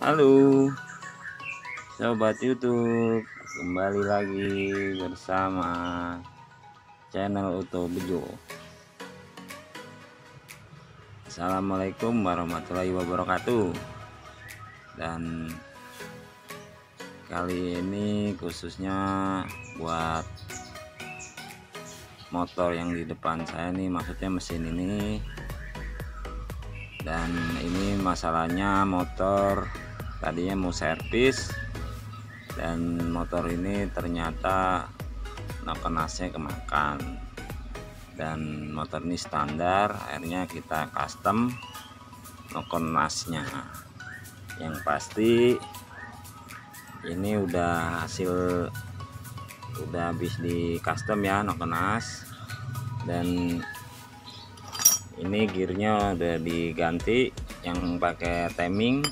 Halo Sobat YouTube, kembali lagi bersama channel Uto Bejo. Assalamualaikum warahmatullahi wabarakatuh. Dan kali ini khususnya buat motor yang di depan saya nih, maksudnya mesin ini. Dan ini masalahnya motor tadinya mau servis, dan motor ini ternyata nokenasnya kemakan, dan motor ini standar. Akhirnya kita custom nokenasnya. Yang pasti ini udah habis di custom ya nokenas, dan ini gearnya udah diganti yang pakai timing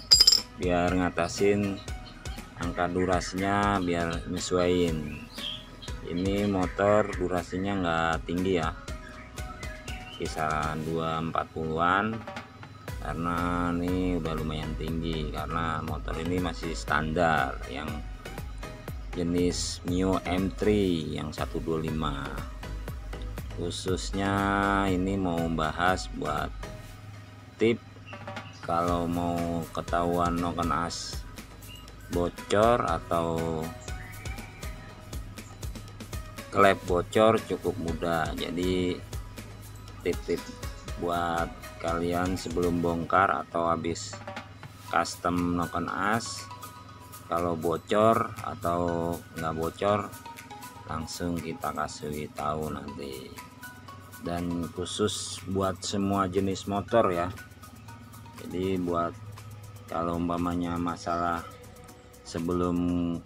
biar ngatasin angka durasinya, biar nyesuaiin. Ini motor durasinya nggak tinggi ya, kisaran 240-an, karena ini udah lumayan tinggi karena motor ini masih standar yang jenis Mio M3 yang 125. Khususnya ini mau bahas buat tip kalau mau ketahuan nokenas bocor atau klep bocor cukup mudah. Jadi tip-tip buat kalian sebelum bongkar atau habis custom nokenas, kalau bocor atau nggak bocor langsung kita kasih tahu nanti. Dan khusus buat semua jenis motor ya, jadi buat kalau umpamanya masalah sebelum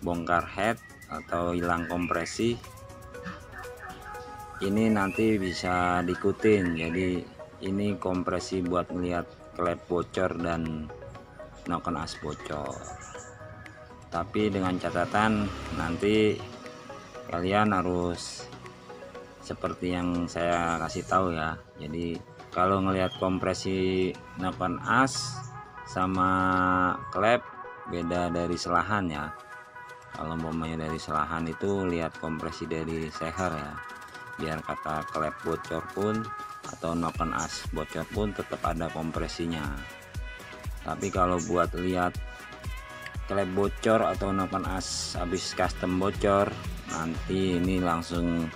bongkar head atau hilang kompresi, ini nanti bisa diikutin. Jadi ini kompresi buat melihat klep bocor dan nokenas bocor, tapi dengan catatan nanti kalian harus seperti yang saya kasih tahu ya. Jadi kalau ngelihat kompresi nokenas sama klep beda dari selahan ya. Kalau umpamanya dari selahan itu lihat kompresi dari seher ya, biar kata klep bocor pun atau nokenas bocor pun tetap ada kompresinya. Tapi kalau buat lihat klep bocor atau nokenas habis custom bocor, nanti ini langsung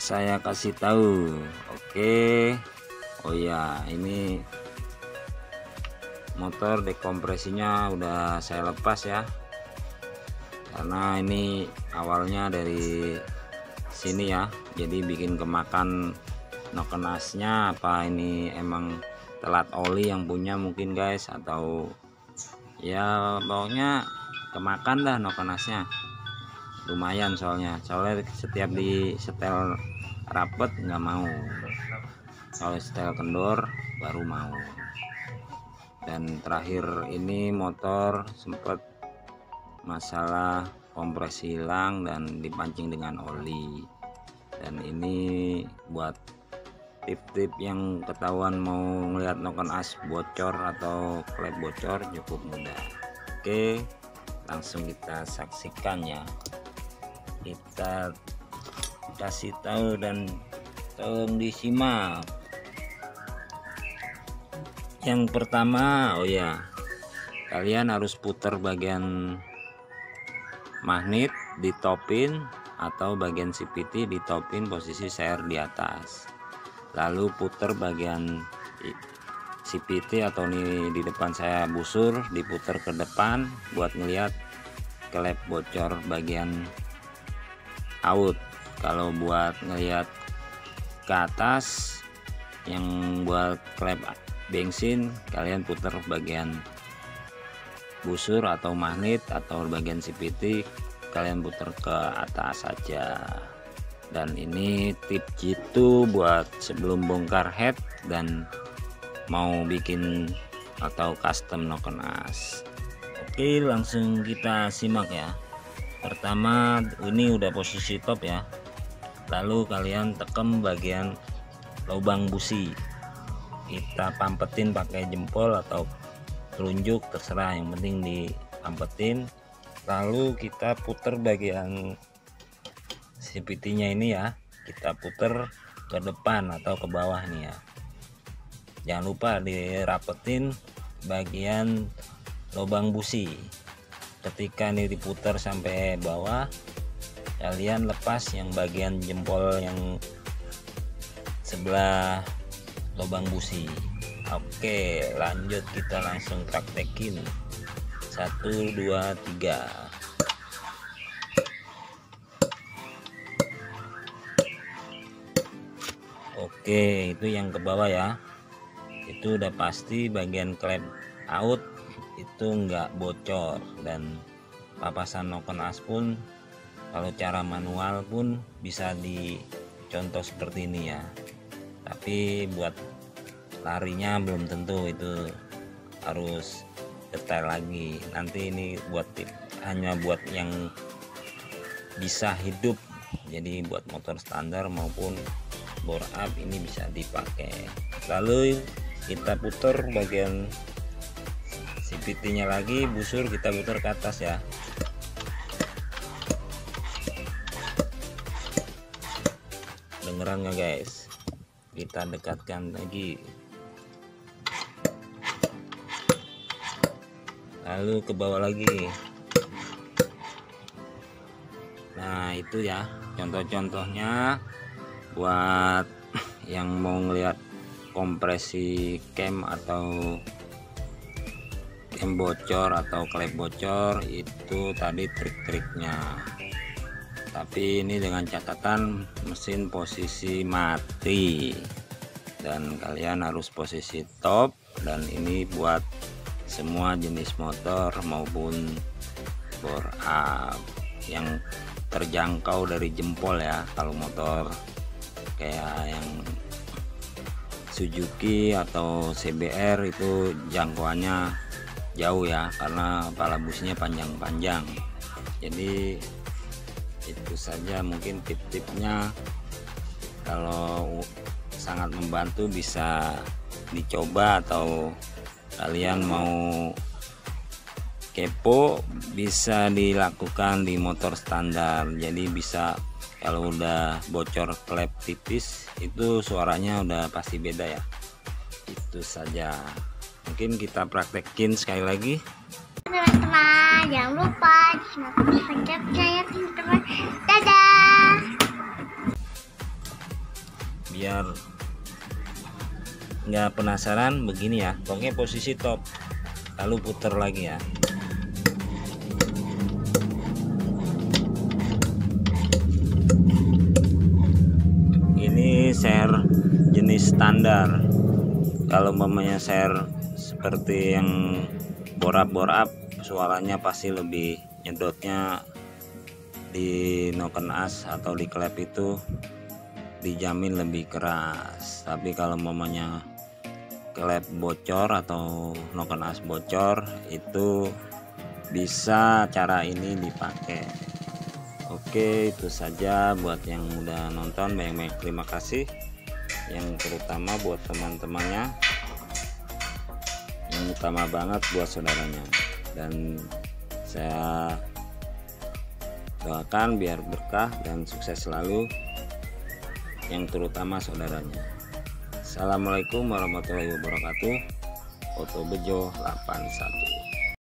saya kasih tahu. Oke. Oh ya, ini motor dekompresinya udah saya lepas ya, karena ini awalnya dari sini ya, jadi bikin kemakan nokenasnya. Apa ini emang telat oli yang punya mungkin guys, atau ya pokoknya kemakan dah nokenasnya. Lumayan soalnya setiap di setel rapet nggak mau, kalau setel kendor baru mau. Dan terakhir ini motor sempet masalah kompresi hilang dan dipancing dengan oli. Dan ini buat tip-tip yang ketahuan mau ngelihat nokenas bocor atau klep bocor cukup mudah. Oke, langsung kita saksikan ya. Kita kasih tahu dan tolong disimak. Yang pertama, oh ya, kalian harus putar bagian magnet di topin, atau bagian CVT di topin posisi seher di atas. Lalu putar bagian CVT atau ini di depan saya busur, diputar ke depan buat ngelihat klep bocor bagian out. Kalau buat ngelihat ke atas yang buat klep bensin, kalian putar bagian busur atau magnet, atau bagian CVT kalian putar ke atas saja. Dan ini tip gitu buat sebelum bongkar head dan mau bikin atau custom nokenas. Oke, langsung kita simak ya. Pertama, ini udah posisi top ya, lalu kalian tekan bagian lubang busi, kita pampetin pakai jempol atau telunjuk terserah, yang penting diampetin. Lalu kita puter bagian CVT nya ini ya, kita puter ke depan atau ke bawah nih ya. Jangan lupa dirapetin bagian lubang busi. Ketika ini diputar sampai bawah, kalian lepas yang bagian jempol yang sebelah lubang busi. Oke, lanjut kita langsung praktekin. 1 2 3. Oke, itu yang ke bawah ya. Itu udah pasti bagian klep out itu enggak bocor, dan papasan noken as pun kalau cara manual pun bisa dicontoh seperti ini ya. Tapi buat larinya belum tentu, itu harus detail lagi. Nanti ini buat tip, hanya buat yang bisa hidup, jadi buat motor standar maupun bore up ini bisa dipakai. Lalu kita putar bagian CVT nya lagi, busur kita putar ke atas ya. Dengeran nggak guys? Kita dekatkan lagi, lalu ke bawah lagi. Nah itu ya contoh-contohnya buat yang mau ngelihat kompresi cam atau cam bocor atau klep bocor, itu tadi trik-triknya. Tapi ini dengan catatan mesin posisi mati dan kalian harus posisi top, dan ini buat semua jenis motor maupun bore up yang terjangkau dari jempol ya. Kalau motor kayak yang Suzuki atau CBR itu jangkauannya jauh ya, karena pala businya panjang-panjang. Jadi itu saja mungkin tip-tipnya, kalau sangat membantu bisa dicoba, atau kalian mau kepo bisa dilakukan di motor standar. Jadi bisa, kalau udah bocor klep tipis itu suaranya udah pasti beda ya. Itu saja, mungkin kita praktekin sekali lagi. Teman-teman jangan lupa subscribe saya teman-teman. Dadah. Biar nggak penasaran, begini ya, pokoknya posisi top, lalu putar lagi ya. Ini share jenis standar. Kalau umpamanya share seperti yang bore up suaranya pasti lebih nyedotnya di noken as atau di klep itu dijamin lebih keras. Tapi kalau umpamanya klep bocor atau noken as bocor, itu bisa cara ini dipakai. Oke, itu saja buat yang udah nonton, banyak-banyak terima kasih. Yang terutama buat teman-temannya, yang utama banget buat saudaranya, dan saya doakan biar berkah dan sukses selalu, yang terutama saudaranya. Assalamualaikum warahmatullahi wabarakatuh. Oto Bejo 81.